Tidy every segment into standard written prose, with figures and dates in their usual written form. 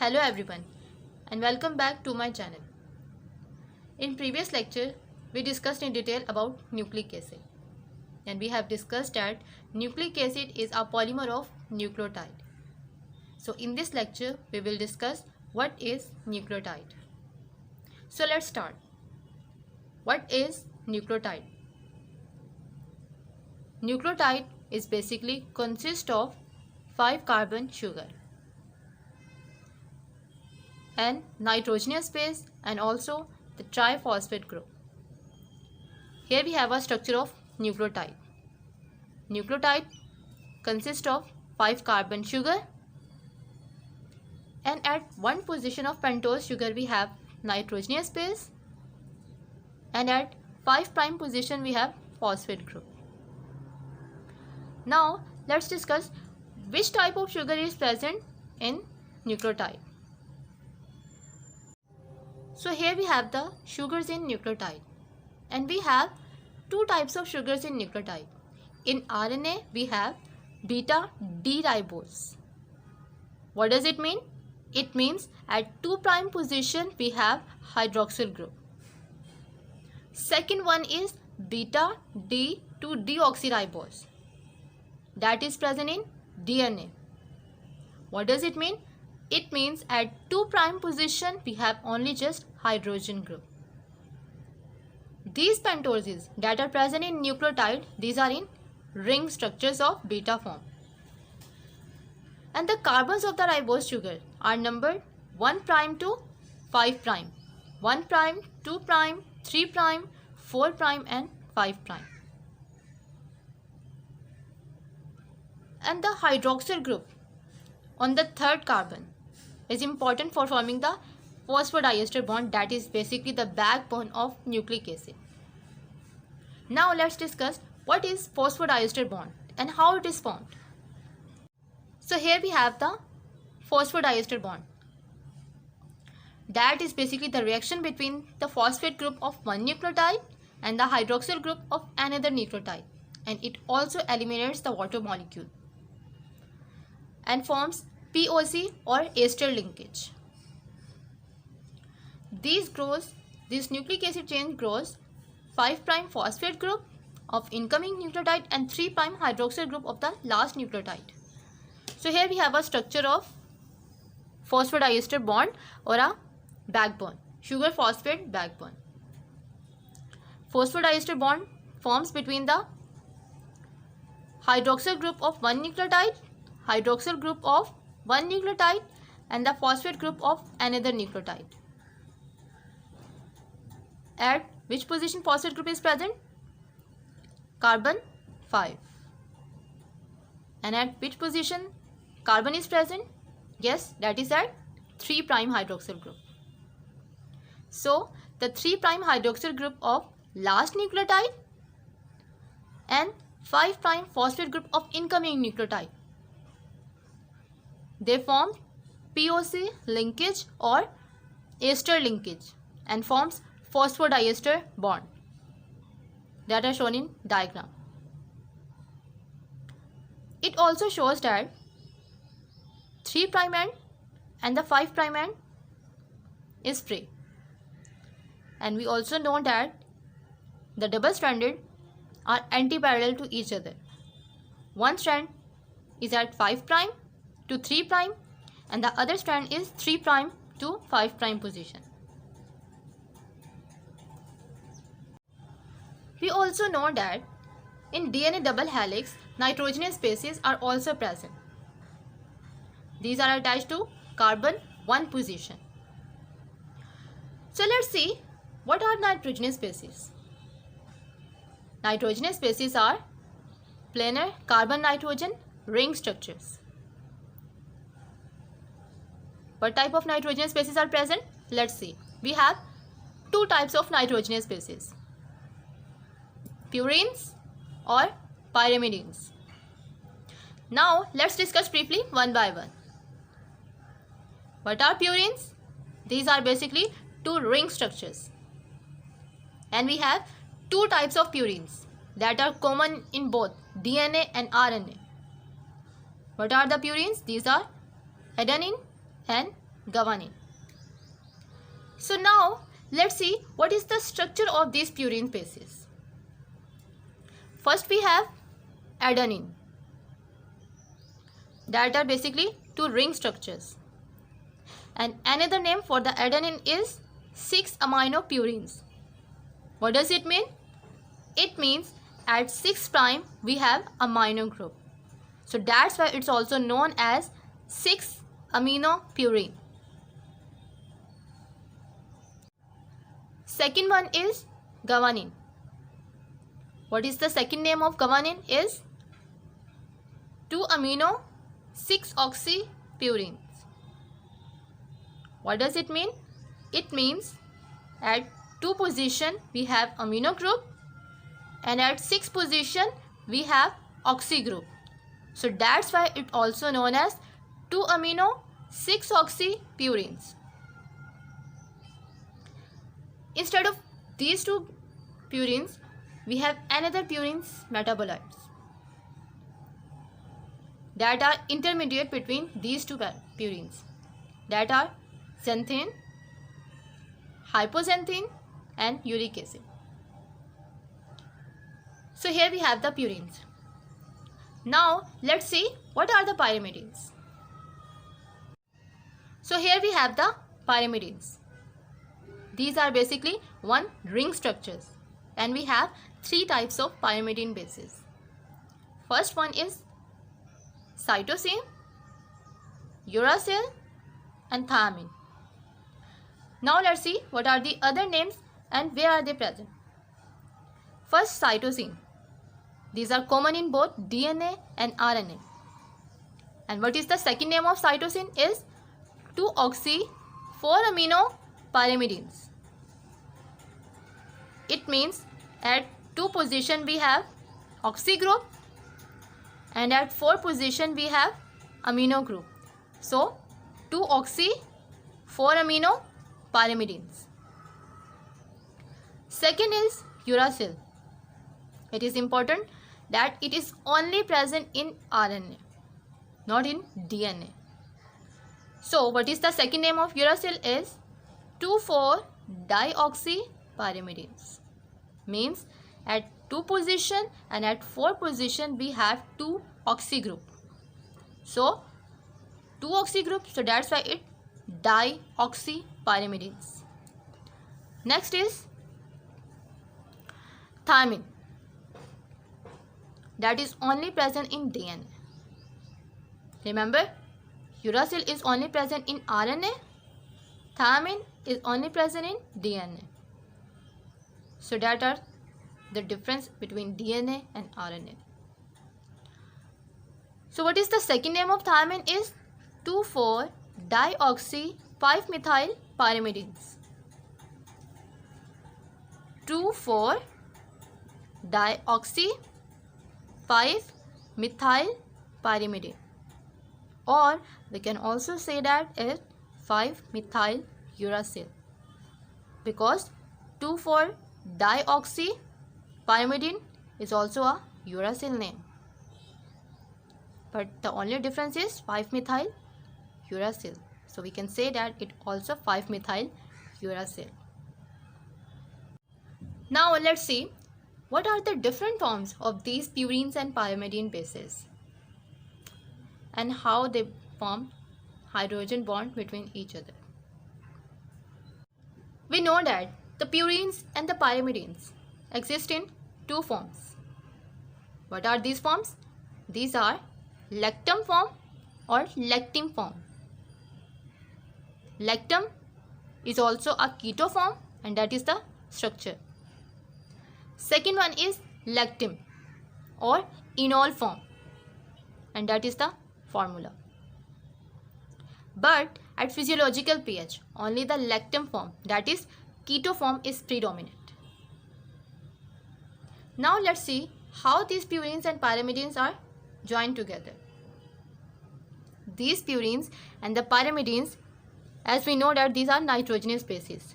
Hello everyone and welcome back to my channel. In previous lecture, we discussed in detail about nucleic acid and we have discussed that nucleic acid is a polymer of nucleotide. So in this lecture, we will discuss what is nucleotide. So let's start. What is nucleotide? Nucleotide is basically consists of 5 carbon sugar and nitrogenous base and also the triphosphate group. Here we have a structure of nucleotide. Nucleotide consists of 5 carbon sugar and at one position of pentose sugar we have nitrogenous base and at 5' position we have phosphate group. Now let's discuss which type of sugar is present in nucleotide. So here we have the sugars in nucleotide and we have two types of sugars in nucleotide. In RNA we have beta D ribose. What does it mean? It means at 2' position we have hydroxyl group. Second one is beta D to deoxyribose. That is present in DNA. What does it mean? It means at 2' position we have only just hydrogen group. These pentoses that are present in nucleotide, these are in ring structures of beta form. And the carbons of the ribose sugar are numbered 1' to 5', 1', 2', 3', 4' and 5'. And the hydroxyl group on the third carbon is important for forming the phosphodiester bond, that is basically the backbone of nucleic acid. Now let's discuss what is phosphodiester bond and how it is formed. So here we have the phosphodiester bond. That is basically the reaction between the phosphate group of one nucleotide and the hydroxyl group of another nucleotide, and it also eliminates the water molecule and forms POC or ester linkage. This nucleic acid chain grows 5' phosphate group of incoming nucleotide and 3' hydroxyl group of the last nucleotide. So here we have a structure of phosphodiester bond or a backbone, sugar phosphate backbone. Phosphodiester bond forms between the hydroxyl group of one nucleotide, hydroxyl group of one nucleotide and the phosphate group of another nucleotide. At which position phosphate group is present? Carbon 5. And at which position carbon is present? Yes, that is at 3' hydroxyl group. So the 3' hydroxyl group of last nucleotide and 5' phosphate group of incoming nucleotide, they form POC linkage or ester linkage and forms phosphodiester bond that are shown in diagram. It also shows that 3' end and the 5' end is free, and we also know that the double stranded are anti-parallel to each other. One strand is at 5' to 3' and the other strand is 3' to 5' position. We also know that in DNA double helix, nitrogenous bases are also present. These are attached to carbon 1 position. So let's see what are nitrogenous bases. Nitrogenous bases are planar carbon nitrogen ring structures. What type of nitrogenous bases are present? Let's see. We have two types of nitrogenous bases, purines or pyrimidines. Now let's discuss briefly one by one. What are purines? These are basically two ring structures, and we have two types of purines that are common in both DNA and RNA. What are the purines? These are adenine and guanine. So now let's see what is the structure of these purine bases. First we have adenine, that are basically two ring structures, and another name for the adenine is 6-aminopurines. What does it mean? It means at 6' we have amino group, so that's why it's also known as 6-aminopurine. Second one is guanine. What is the second name of guanine? Is 2-amino-6-oxypurines. What does it mean? It means at 2 position we have amino group, and at 6 position we have oxy group. So that's why it also known as 2-amino-6-oxypurines. Instead of these two purines, we have another purines metabolites that are intermediate between these two purines, that are xanthine, hypoxanthine and uric acid. So here we have the purines. Now let's see what are the pyrimidines. So here we have the pyrimidines. These are basically one ring structures, and we have 3 types of pyrimidine bases. First one is cytosine, uracil and thiamine. Now let's see what are the other names and where are they present. First, cytosine. These are common in both DNA and RNA. And what is the second name of cytosine? Is 2-oxy-4-aminopyrimidines. It means at 2 position we have oxy group, and at 4 position we have amino group. So 2-oxy-4-aminopyrimidines. Second is uracil. It is important that it is only present in RNA, not in DNA. So what is the second name of uracil? Is 2,4-dioxypyrimidines. Means at 2 position and at 4 position we have 2 oxy group. So 2 oxy group, so that's why it dioxypyrimidines. Next is thiamine. That is only present in DNA. Remember, uracil is only present in RNA, thiamine is only present in DNA. So that are the difference between DNA and RNA. So what is the second name of thiamine? Is 2,4-dioxy-5-methylpyrimidines. 2,4-dioxy-5-methylpyrimidine, or we can also say that is 5-methyl-uracil, because 2,4-dioxypyrimidine is also a uracil name, but the only difference is 5-methyl-uracil. So we can say that it also 5-methyl-uracil. Now let's see what are the different forms of these purines and pyrimidine bases and how they form hydrogen bond between each other. We know that the purines and the pyrimidines exist in 2 forms. What are these forms? These are lactam form or lactim form. Lactam is also a keto form, and that is the structure. Second one is lactim or enol form, and that is the formula. But at physiological pH, only the lactam form, that is keto form, is predominant. Now let's see how these purines and pyrimidines are joined together. These purines and the pyrimidines, as we know that these are nitrogenous bases,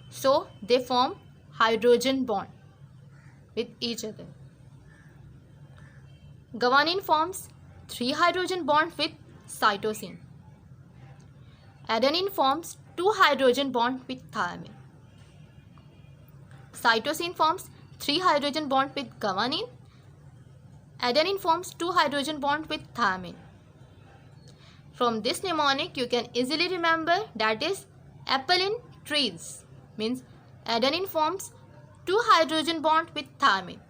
so they form hydrogen bond with each other. Guanine forms 3 hydrogen bonds with cytosine, Adenine forms 2 hydrogen bond with thymine. Cytosine forms 3 hydrogen bond with guanine. Adenine forms 2 hydrogen bond with thymine. From this mnemonic you can easily remember, that is apple in trees, means adenine forms 2 hydrogen bond with thymine.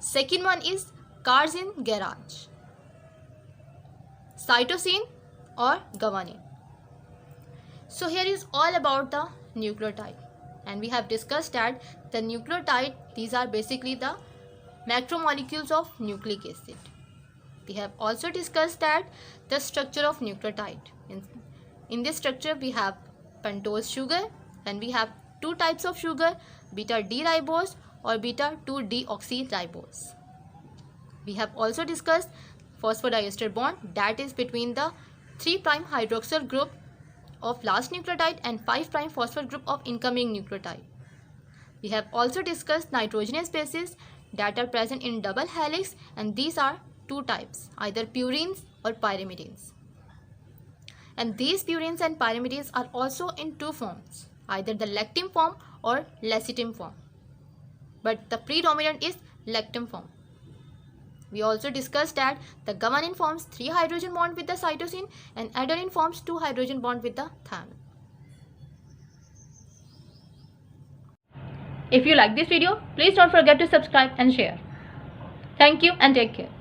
Second one is cars in garage. Cytosine or guanine. So here is all about the nucleotide, and we have discussed that the nucleotide, these are basically the macromolecules of nucleic acid. We have also discussed that the structure of nucleotide. In this structure we have pentose sugar, and we have 2 types of sugar, beta D ribose or beta 2 deoxyribose. We have also discussed phosphodiester bond, that is between the 3' hydroxyl group of last nucleotide and 5' phosphate group of incoming nucleotide. We have also discussed nitrogenous bases that are present in double helix, and these are 2 types, either purines or pyrimidines. And these purines and pyrimidines are also in 2 forms, either the lactim form or lecithin form, but the predominant is lactam form. We also discussed that the guanine forms 3 hydrogen bond with the cytosine and adenine forms 2 hydrogen bond with the thymine. If you like this video, please don't forget to subscribe and share. Thank you and take care.